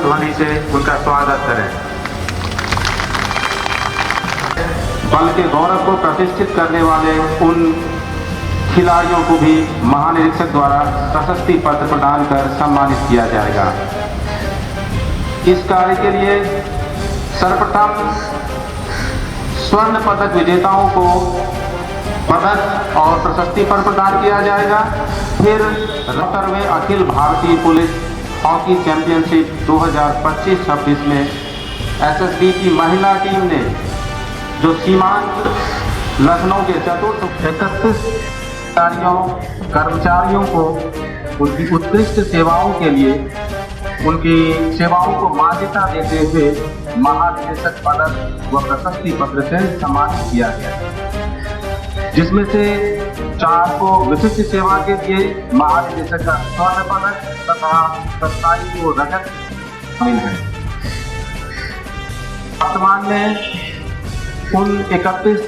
ध्वनि से उनका स्वागत करें। बल के गौरव को प्रतिष्ठित करने वाले उन खिलाड़ियों को भी महानिरीक्षक द्वारा प्रशस्ति पत्र प्रदान कर सम्मानित किया जाएगा। इस कार्य के लिए सर्वप्रथम स्वर्ण पदक विजेताओं को पदक और प्रशस्ति पत्र प्रदान किया जाएगा। फिर 70वें Akhil Bharatiya police hockey championship 2025-26 में एसएसबी की महिला टीम ने जो सीमांत लखनऊ के चतुर्थ 31 कर्मचारियों को उनकी उत्कृष्ट सेवाओं के लिए उनकी सेवाओं को मान्यता देते हुए महानिदेशक पदक व प्रशस्ति पत्र से सम्मानित किया गया, जिसमें से 4 को विशिष्ट सेवा के लिए महानिदेशक का स्वर्ण पदक तथा 27 को रजत शामिल है। वर्तमान में उन 31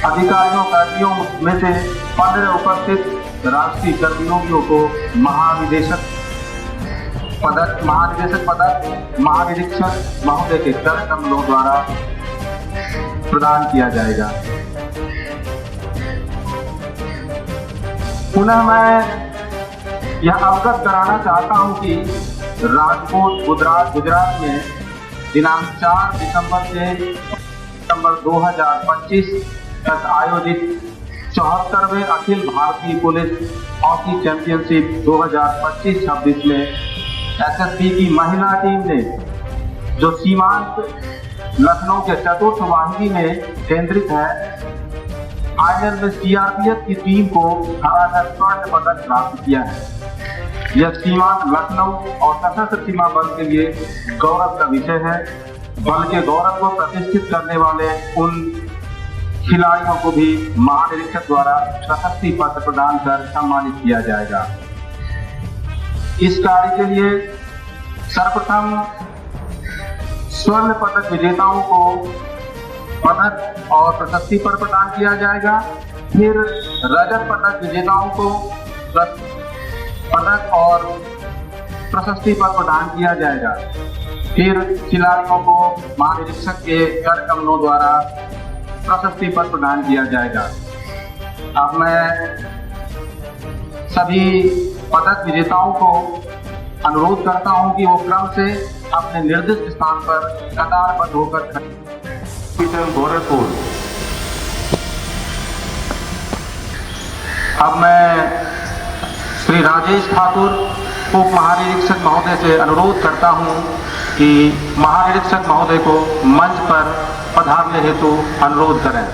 अधिकारियों कर्मियों में से 15 उपस्थित राष्ट्रीय कर्मियों को महानिदेशक पदक महानिरीक्षक महोदय के कर कमलों द्वारा प्रदान किया जाएगा। पुनः मैं यह अवगत कराना चाहता हूं कि राजकोट गुजरात में दिनांक 4 दिसंबर से दिसंबर 2025 तक आयोजित 74वें Akhil Bharatiya police hockey championship 2025-26 में एसएसबी की महिला टीम ने जो सीमांत लखनऊ के चतुर्थ वाहिनी में केंद्रित है, फाइनल में सीआरपीएफ की टीम को हराकर स्वर्ण पदक प्राप्त किया है। यह सीमांत लखनऊ और सशस्त्र सीमा बल के लिए गौरव का विषय है। बल के गौरव को प्रतिष्ठित करने वाले उन खिलाड़ियों को भी महानिरीक्षक द्वारा प्रशस्ति पत्र प्रदान कर सम्मानित किया जाएगा। इस कार्य के लिए सर्वप्रथम स्वर्ण पदक विजेताओं को पदक और प्रशस्ति पत्र प्रदान किया जाएगा। फिर रजत पदक विजेताओं को पदक और प्रशस्ति पत्र प्रदान किया जाएगा। फिर खिलाड़ियों को महानिरीक्षक के कर कमलों द्वारा प्रशस्ति पत्र प्रदान किया जाएगा। अब मैं सभी पदक विजेताओं को अनुरोध करता हूं कि वो क्रम से अपने निर्दिष्ट स्थान पर कतारबद्ध होकर गोरखपुर। अब मैं श्री राजेश ठाकुर उप महानिरीक्षक महोदय से अनुरोध करता हूं कि महानिरीक्षक महोदय को मंच पर पधारने हेतु अनुरोध करें।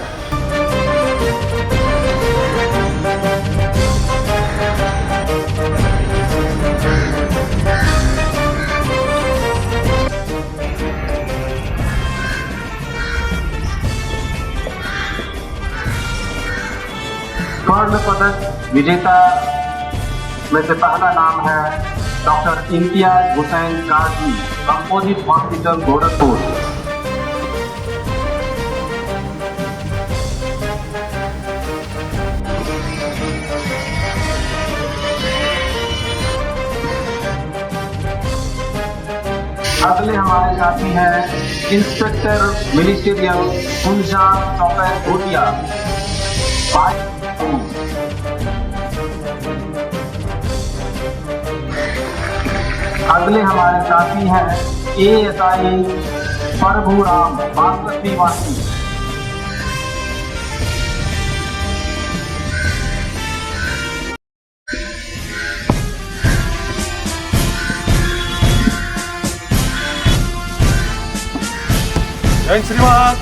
स्वर्ण पदक विजेता में से पहला नाम है डॉक्टर इम्तियाज हुसैन काजी, कंपोजिट हॉस्पिटल गोरखपुर। अगले हमारे साथी हैं इंस्पेक्टर मिनिस्ट्रियल कुंजा चौपैत भूटिया। अगले हमारे साथी हैं एएसआई प्रभुराम बागपती वासी। जय श्रीमान।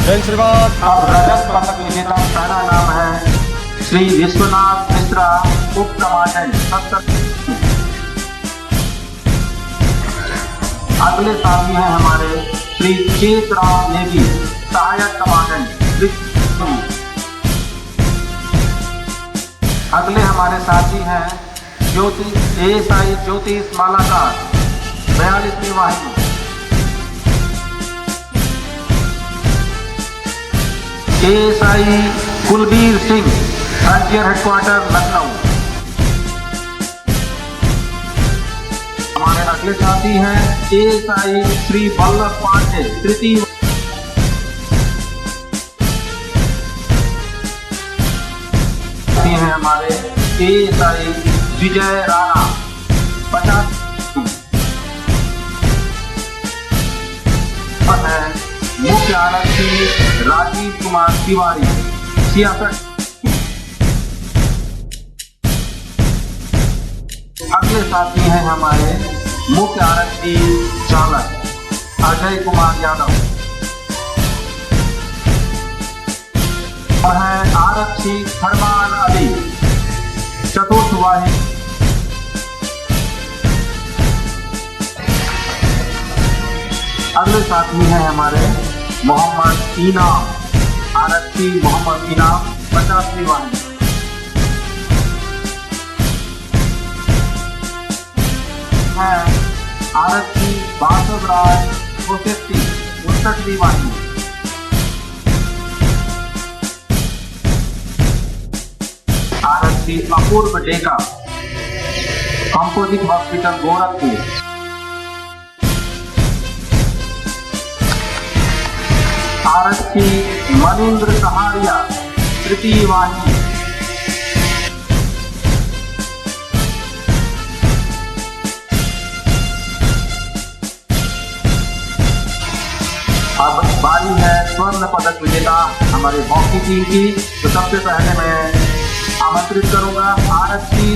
जय श्रीमान। अब रजत पदक विजेता पहला नाम है श्री विश्वनाथ मिश्रा, उप कमांडेंट सशस्त्र। अगले साथी हैं हमारे श्री चेतराम नेगी, सहायक कमांडेंट। अगले हमारे साथी हैं एएसआई ज्योतिष मालाकार, 42वीं वाहिनी, ASI Kulbir Singh, frontier headquarter Lucknow. हमारे अगले साथी हैं एएसआई श्री वल्लभ पांडे, तृतीय। हैं हमारे एएसआई विजय राणा, 50। है मुख्य आरक्षी राजीव कुमार तिवारी, 66। अगले साथी हैं हमारे मुख्य आरक्षी चालक अजय कुमार यादव, और है आरक्षी फरमान अली, 4th वाहिनी। अगले साथी हैं हमारे मोहम्मद इनाम, आरक्षी मोहम्मद इनाम, 50वीं वाहिनी। है आरक्षी बासव राय कोसेट्टी, 59वीं वाहिनी। आरक्षी अपूर्व डेका, कंपोजिट हॉस्पिटल गोरखपुर। आरक्षी मनीन्द्र सहारिया, 3य वाहिनी। अब बारी है स्वर्ण पदक विजेता हमारे हॉकी टीम की। तो सबसे पहले मैं आमंत्रित करूंगा आरक्षी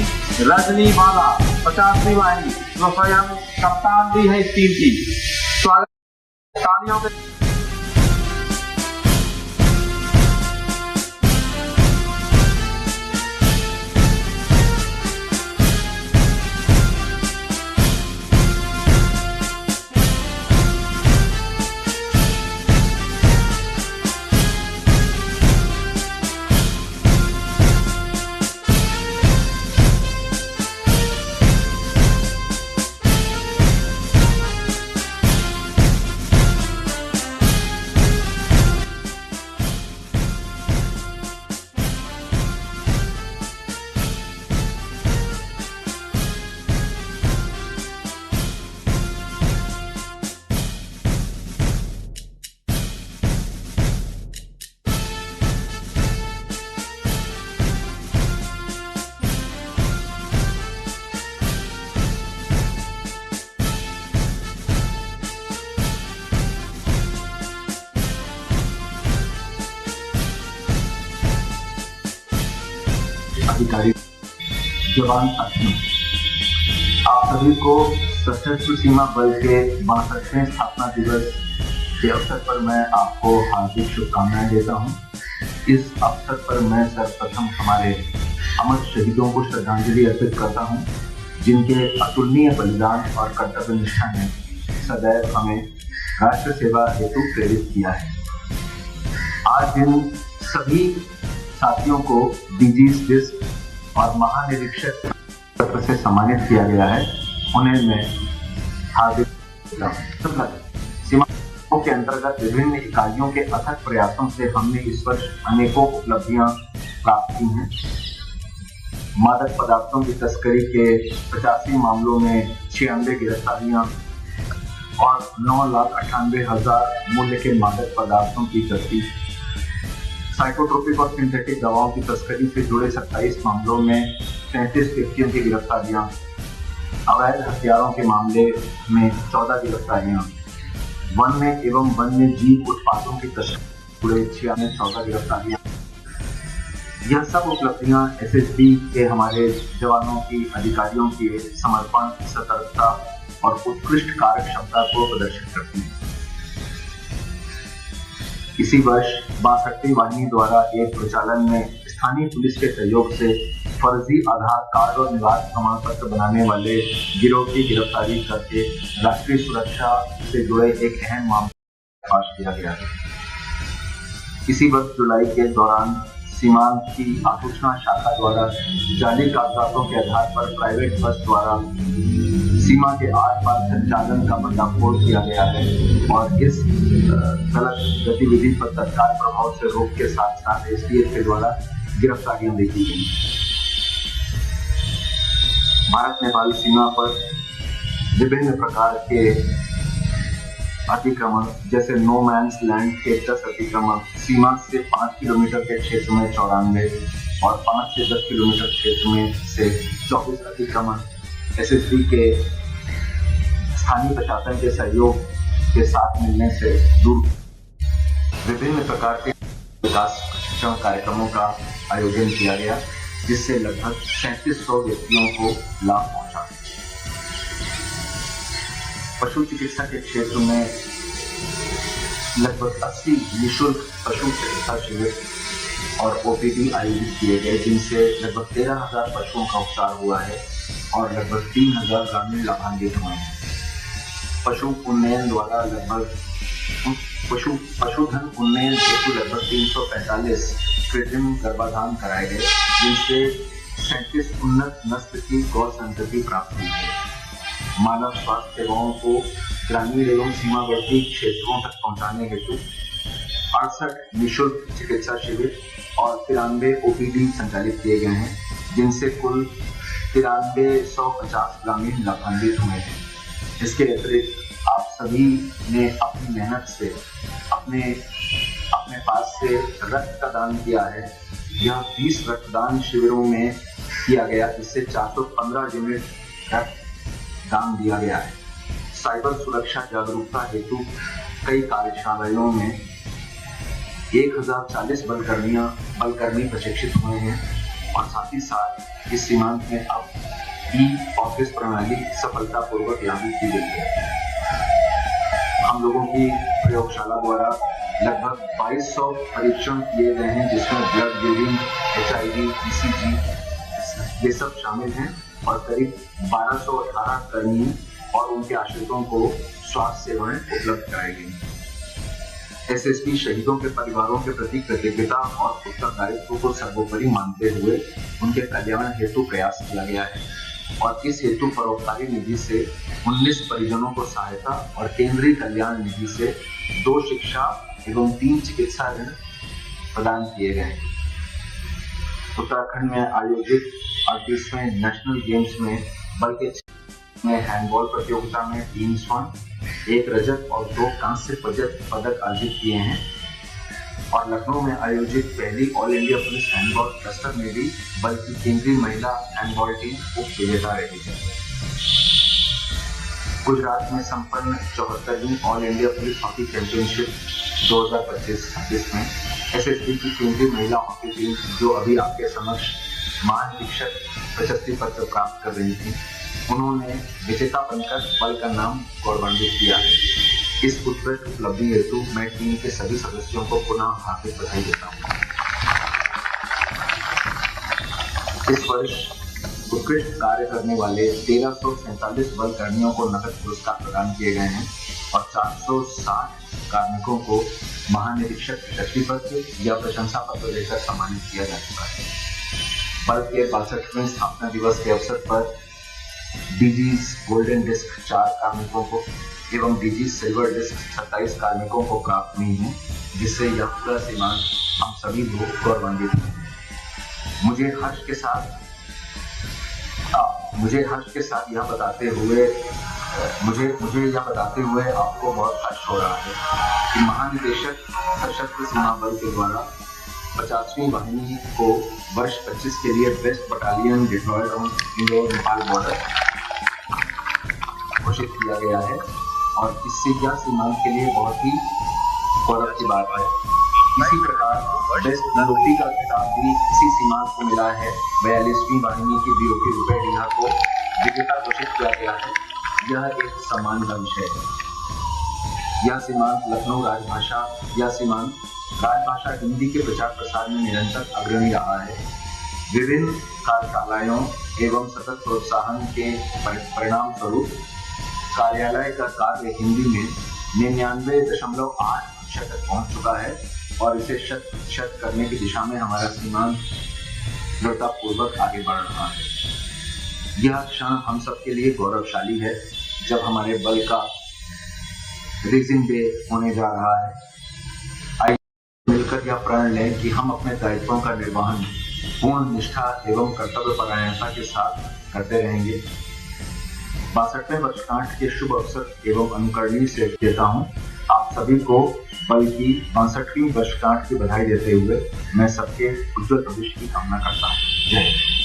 रजनी बाला, 50वीं वाहिनी, जो स्वयं कप्तान भी है इस टीम की। स्वागत, तालियों के। अधिकारी, जवान साथियों, आप सभी को सशस्त्र सीमा बल के 62वें स्थापना दिवस के अवसर पर मैं आपको हार्दिक शुभकामनाएं देता हूं। इस अवसर पर मैं सर्वप्रथम हमारे अमर शहीदों को श्रद्धांजलि अर्पित करता हूं, जिनके अतुलनीय बलिदान और कर्तव्य निष्ठा ने सदैव हमें राष्ट्र सेवा हेतु प्रेरित किया है। आज इन सभी साथियों को डीजी डिस्क और महानिरीक्षक पत्र से सम्मानित किया गया है। उन्हें मैं हार्दिक सीमाओं के अंतर्गत विभिन्न इकाइयों के अथक प्रयासों से हमने इस वर्ष अनेकों उपलब्धियां प्राप्त की हैं। मादक पदार्थों की तस्करी के 85 मामलों में 96 गिरफ्तारियां और 9,98,000 मूल्य के मादक पदार्थों की जब्ती, साइकोट्रोपिक और सिंथेटिक दवाओं की तस्करी से जुड़े 27 मामलों में 33 व्यक्तियों की गिरफ्तारियां, अवैध हथियारों के मामले में 14 गिरफ्तारियां, वन्य एवं वन्य जीव उत्पादों की तस्करी जुड़े 14 गिरफ्तारियां। यह सब उपलब्धियां एसएसबी के हमारे जवानों की, अधिकारियों के समर्पण, सतर्कता और उत्कृष्ट कार्य क्षमता को प्रदर्शित करती है। इसी वर्ष 62वीं वाहिनी द्वारा एक प्रचालन में स्थानीय पुलिस के सहयोग से फर्जी आधार कार्ड और निवास प्रमाण पत्र बनाने वाले गिरोह की गिरफ्तारी करके राष्ट्रीय सुरक्षा से जुड़े एक अहम मामला पास किया गया है। इसी वर्ष जुलाई के दौरान सीमांत की आसूचना शाखा द्वारा जाली कागजातों के आधार पर प्राइवेट बस द्वारा सीमा के आर पार संचालन का पर्दाफोड़ किया गया है और इस गलत गतिविधि पर तत्काल प्रभाव से रोक के साथ साथ एसटीएफ के द्वारा गिरफ्तारियां देखी गई। भारत नेपाल सीमा पर विभिन्न प्रकार के अतिक्रमण जैसे नो मैन्स लैंड के 10 अतिक्रमण, सीमा से 5 किलोमीटर के क्षेत्र में 94 और 5 से 10 किलोमीटर क्षेत्र में से 24 अतिक्रमण एसएसबी के स्थानीय प्रशासन के सहयोग के साथ मिलने से दूर विभिन्न प्रकार के विकास कार्यक्रमों का आयोजन किया गया, जिससे लगभग 3700 व्यक्तियों को लाभ पहुंचा। पशु चिकित्सा के क्षेत्र में लगभग 80 निःशुल्क पशु चिकित्सा शिविर और ओपीडी आयोजित किए गए, जिनसे लगभग 13,000 पशुओं का उपचार हुआ है और लगभग 3,000 ग्रामीण लाभान्वित हुए हैं। पशु उन्नयन द्वारा लगभग पशुधन उन्नयन हेतु लगभग 345 कृत्रिम गर्भाधान कराए गए, जिनसे 37 उन्नत नस्ल की गौ संतति प्राप्त हुई है। मानव स्वास्थ्य सेवाओं को ग्रामीण एवं सीमावर्ती क्षेत्रों तक पहुंचाने हेतु 68 निःशुल्क चिकित्सा शिविर और 93 ओपीडी संचालित किए गए हैं, जिनसे कुल 9350 ग्रामीण लाभान्वित हुए हैं। इसके अतिरिक्त आप सभी ने अपनी मेहनत से अपने पास से रक्त का दान किया है। यह 20 रक्तदान शिविरों में किया गया, जिससे 415 यूनिट रक्त दान दिया गया है। साइबर सुरक्षा जागरूकता हेतु कई कार्यशालाओं में 1040 बलकर्मी प्रशिक्षित हुए हैं और साथ ही साथ इस सीमांत में अब ई-ऑफिस प्रणाली सफलतापूर्वक लागू की गई है। हम लोगों की प्रयोगशाला द्वारा लगभग 2200 परीक्षण किए गए हैं, जिसमें ब्लड ग्रुपिंग, HIV, ECG ये सब शामिल हैं और करीब 1218 कर्मियों और उनके आश्रितों को स्वास्थ्य सेवाएं उपलब्ध कराई गई। एसएसबी शहीदों के परिवारों के प्रति कृतज्ञता और उत्तरदायित्व को सर्वोपरि मानते हुए उनके कल्याण हेतु प्रयास किया गया है और इस हेतु परोपकारी निधि से 19 परिजनों को सहायता और केंद्रीय कल्याण निधि से 2 शिक्षा एवं 3 चिकित्सा ऋण प्रदान किए गए। उत्तराखंड में आयोजित 38वें नेशनल गेम्स में बल के में हैंडबॉल प्रतियोगिता में टीम स्वर्ण 1 रजत और 2 कांस्य पदक अर्जित किए हैं और लखनऊ में आयोजित पहली all India police handball cluster में भी बल की केंद्रीय महिला हैंडबॉल टीम उप विजेता रही है। गुजरात में संपन्न 74वीं all India police hockey championship 2025-26 में एसएसबी की केंद्रीय महिला हॉकी टीम, जो अभी आपके समक्ष महानिरीक्षक प्रशस्ति पत्र प्राप्त कर रही थी, उन्होंने विजेता बनकर बल का नाम गौरवान्वित किया है। इस उत्कृष्ट उपलब्धि हेतु मैं टीम के सभी सदस्यों को पुनः हार्दिक बधाई देता हूँ। इस वर्ष उत्कृष्ट कार्य करने वाले 1347 बल कर्मियों को नकद पुरस्कार प्रदान किए गए हैं और 460 कार्मिकों को महानिरीक्षक प्रशस्ति पत्र या प्रशंसा पत्र देकर सम्मानित किया जा चुका है। बल के 62वें स्थापना दिवस के अवसर पर डीजीज गोल्डन डिस्क 4 कार्मिकों को एवं डीजी सिल्वर डिस्क 27 कार्मिकों को प्राप्त हुई है, जिससे यह पूरा सीमांत हम सभी लोग गौरवान्वित हैं। मुझे हर्ष के साथ यह बताते हुए आपको बहुत हर्ष हो रहा है कि महानिदेशक सशस्त्र सीमा बल के द्वारा 50वीं वाहिनी को वर्ष 25 के लिए best battalion diploid on Indo Nepal border घोषित किया गया है और इससे यह सीमांत के लिए बहुत ही गौरव की बात है। इसी प्रकार बेस्ट बीओपी का खिताब भी इसी सीमांत को मिला है। 42वीं वाहिनी की बीओपी रुपए डीहा को विजेता घोषित किया गया है। यह एक सम्मान का विषय है। यह सीमांत लखनऊ राजभाषा हिंदी के प्रचार प्रसार में निरंतर अग्रणी रहा है। विभिन्न कार्यशालाओं एवं सतत प्रोत्साहन के परिणाम स्वरूप कार्यालय का कार्य हिंदी में 99.8% तक पहुंच चुका है और इसे 100% करने की दिशा में हमारा सीमांत दृढ़तापूर्वक आगे बढ़ रहा है। यह क्षण हम सबके लिए गौरवशाली है जब हमारे बल का रेजिंग डे होने जा रहा है। आइए मिलकर यह प्रण लें कि हम अपने दायित्वों का निर्वहन पूर्ण निष्ठा एवं कर्तव्यपरायणता के साथ करते रहेंगे। 62वें वर्षगांठ के शुभ अवसर एवं अनुकरणीय से देता हूँ आप सभी को बल की 62वीं वर्षगांठ की बधाई देते हुए मैं सबके उज्जवल भविष्य की कामना करता हूँ। जय हिंद।